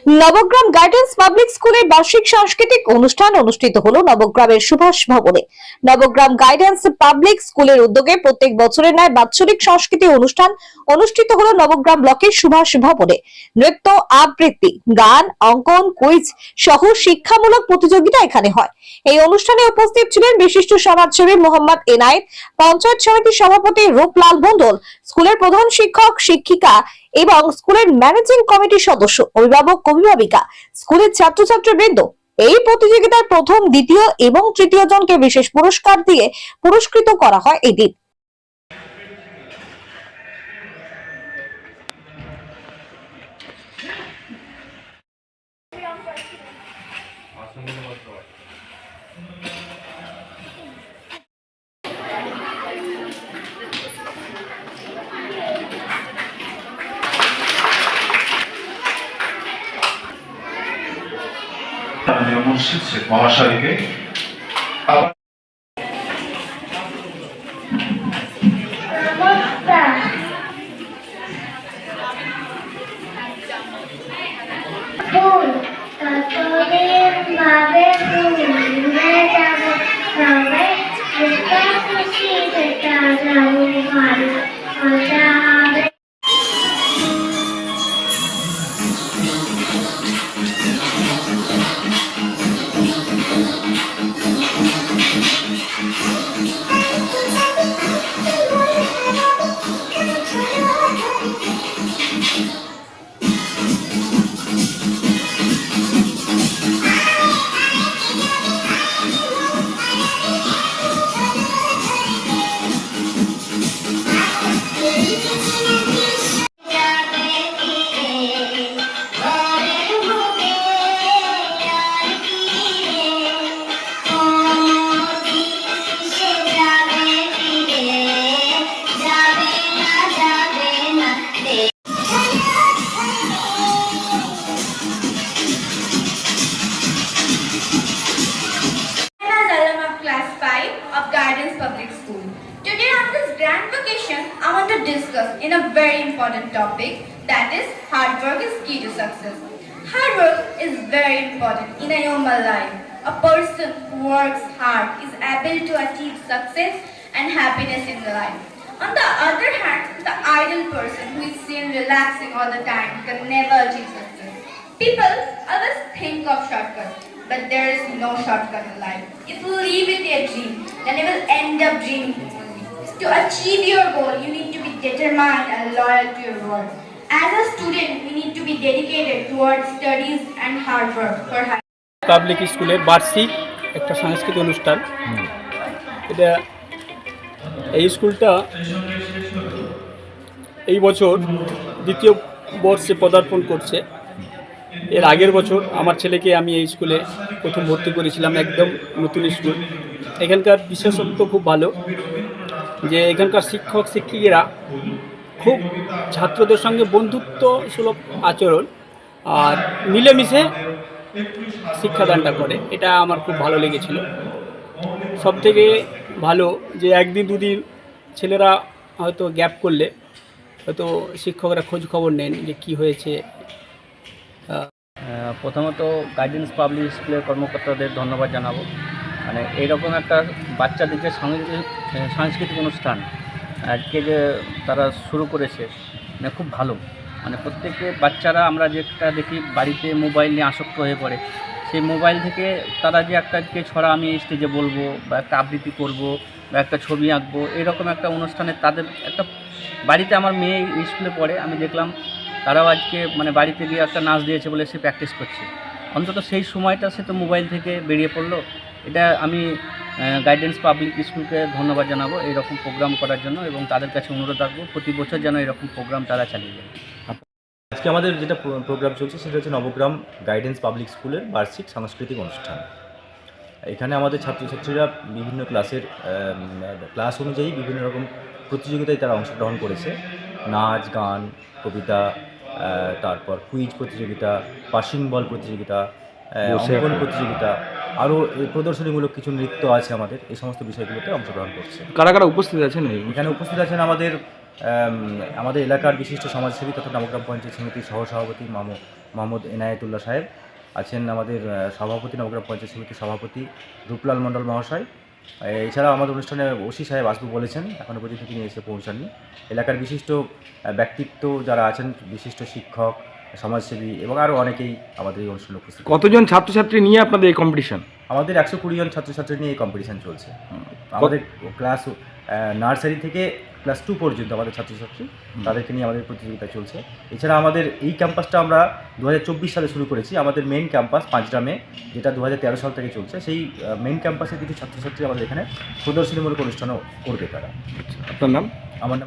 Nabagram guidance public স্কুলের বার্ষিক সাংস্কৃতিক অনুষ্ঠান অনুষ্ঠিত হলো নবগ্রামের সুভাষ ভবনে। নবগ্রাম গাইডেন্স পাবলিক স্কুলের উদ্যোগে প্রত্যেক বছরের ন্যায় বাৎসরিক সাংস্কৃতিক অনুষ্ঠান অনুষ্ঠিত হলো নবগ্রাম ব্লকের সুভাষ ভবনে। নৃত্য, আবৃত্তি, গান, অঙ্কন, কুইজ সহ শিক্ষামূলক প্রতিযোগিতা এখানে হয়। এই অনুষ্ঠানে উপস্থিত ছিলেন বিশিষ্ট সমাজসেবী মোহাম্মদ এনায়েত, পঞ্চায়েত সমিতির সভাপতি রূপলাল মণ্ডল, স্কুলের প্রধান শিক্ষক শিক্ষিকা এবং স্কুলের ম্যানেজিং কমিটির সদস্য, অভিভাবক অভিভাবিকা, স্কুলের ছাত্রছাত্রীবৃন্দ। এই প্রতিযোগিতার প্রথম, দ্বিতীয় এবং তৃতীয় জনকে বিশেষ পুরস্কার দিয়ে পুরস্কৃত করা হয় এই দিন। মুর্শিদ শেখ মহাশয়কে Guidance Public School. Today on this grand vacation, I want to discuss in a very important topic, that is hard work is key to success. Hard work is very important in a human life. A person who works hard is able to achieve success and happiness in life. On the other hand, the idle person who is seen relaxing all the time can never achieve success. People always think of shortcuts, but there is no shortcut in life. If you live with a dream, then you will end up dreaming only. To achieve your goal, you need to be determined and loyal to your word. As a student, we need to be dedicated towards studies and hard work for high. Public স্কুলের বার্ষিক একটা সাংস্কৃতিক অনুষ্ঠান। এটা এই স্কুলটা এই বছর দ্বিতীয় বর্ষে পদার্পণ করছে। এর আগের বছর আমার ছেলেকে আমি এই স্কুলে প্রথম ভর্তি করেছিলাম, একদম নতুন স্কুল। এখানকার বিশেষত্ব খুব ভালো যে এখানকার শিক্ষক শিক্ষিকারা খুব ছাত্রদের সঙ্গে বন্ধুত্ব সুলভ আচরণ আর মিলেমিশে শিক্ষাদানটা করে, এটা আমার খুব ভালো লেগেছিল। সবথেকে ভালো যে একদিন দুদিন ছেলেরা হয়তো গ্যাপ করলে হয়তো শিক্ষকরা খোঁজ খবর নেন যে কি হয়েছে। প্রথমত গাইডেন্স পাবলিক স্কুলের কর্মকর্তাদের ধন্যবাদ জানাবো। মানে এইরকম একটা বাচ্চাদের যে সাংস্কৃতিক অনুষ্ঠান আজকে যে তারা শুরু করেছে, মানে খুব ভালো। মানে প্রত্যেকে বাচ্চারা আমরা যেটা দেখি বাড়িতে মোবাইল নিয়ে আসক্ত হয়ে পড়ে, সেই মোবাইল থেকে তারা যে একটা আজকে ছড়া আমি স্টেজে বলবো বা একটা আবৃত্তি করব বা একটা ছবি আঁকবো, এরকম একটা অনুষ্ঠানে তাদের একটা বাড়িতে আমার মেয়ে স্কুলে পড়ে, আমি দেখলাম তারাও আজকে মানে বাড়িতে গিয়ে একটা নাচ দিয়েছে বলে সে প্র্যাকটিস করছে। অন্তত সেই সময়টা সে তো মোবাইল থেকে বেরিয়ে পড়লো। এটা আমি গাইডেন্স পাবলিক স্কুলকে ধন্যবাদ জানাবো এইরকম প্রোগ্রাম করার জন্য, এবং তাদের কাছে অনুরোধ রাখবো প্রতি বছর যেন এরকম প্রোগ্রাম তারা চালিয়ে যায়। আজকে আমাদের যেটা প্রোগ্রাম চলছে সেটা হচ্ছে নবগ্রাম গাইডেন্স পাবলিক স্কুলের বার্ষিক সাংস্কৃতিক অনুষ্ঠান। এখানে আমাদের ছাত্রছাত্রীরা বিভিন্ন ক্লাস অনুযায়ী বিভিন্ন রকম প্রতিযোগিতায় তারা অংশগ্রহণ করেছে। নাচ, গান, কবিতা, তারপর কুইজ প্রতিযোগিতা, পাসিং বল প্রতিযোগিতা, অঙ্কন প্রতিযোগিতা, আরও প্রদর্শনীমূলক কিছু নৃত্য আছে আমাদের। এই সমস্ত বিষয়গুলোতে অংশগ্রহণ করছে। কারা কারা উপস্থিত আছেন? এখানে উপস্থিত আছেন আমাদের আমাদের এলাকার বিশিষ্ট সমাজসেবী তথা নবগ্রাম পঞ্চায়েত সমিতির সহসভাপতি মোহাম্মদ এনায়েতুল্লাহ সাহেব আছেন, আমাদের সভাপতি নবগ্রাম পঞ্চায়েত সমিতির সভাপতি রূপলাল মণ্ডল মহাশয়। এছাড়াও আমাদের অনুষ্ঠানে ওসি সাহেব আসবে বলেছেন, এখনও পর্যন্ত তিনি এসে পৌঁছাননি। এলাকার বিশিষ্ট ব্যক্তিত্ব যারা আছেন, বিশিষ্ট শিক্ষক, সমাজসেবী এবং আরও অনেকেই আমাদের এই অনুষ্ঠানে উপস্থিত। কতজন ছাত্রছাত্রী নিয়ে আপনাদের এই কম্পিটিশন? আমাদের 120 জন ছাত্রছাত্রী নিয়ে এই কম্পিটিশান চলছে। আমাদের ক্লাস নার্সারি থেকে ক্লাস 2 পর্যন্ত আমাদের ছাত্রছাত্রী, তাদেরকে নিয়ে আমাদের প্রতিযোগিতা চলছে। এছাড়া আমাদের এই ক্যাম্পাসটা আমরা 2024 সালে শুরু করেছি। আমাদের মেইন ক্যাম্পাস পাঁচগ্রামে, যেটা 2013 সাল থেকে চলছে, সেই মেইন ক্যাম্পাসে কিছু ছাত্রছাত্রী আমাদের এখানে প্রদর্শনীমূলক অনুষ্ঠানও করবে তারা। আপনার নাম? আমার নাম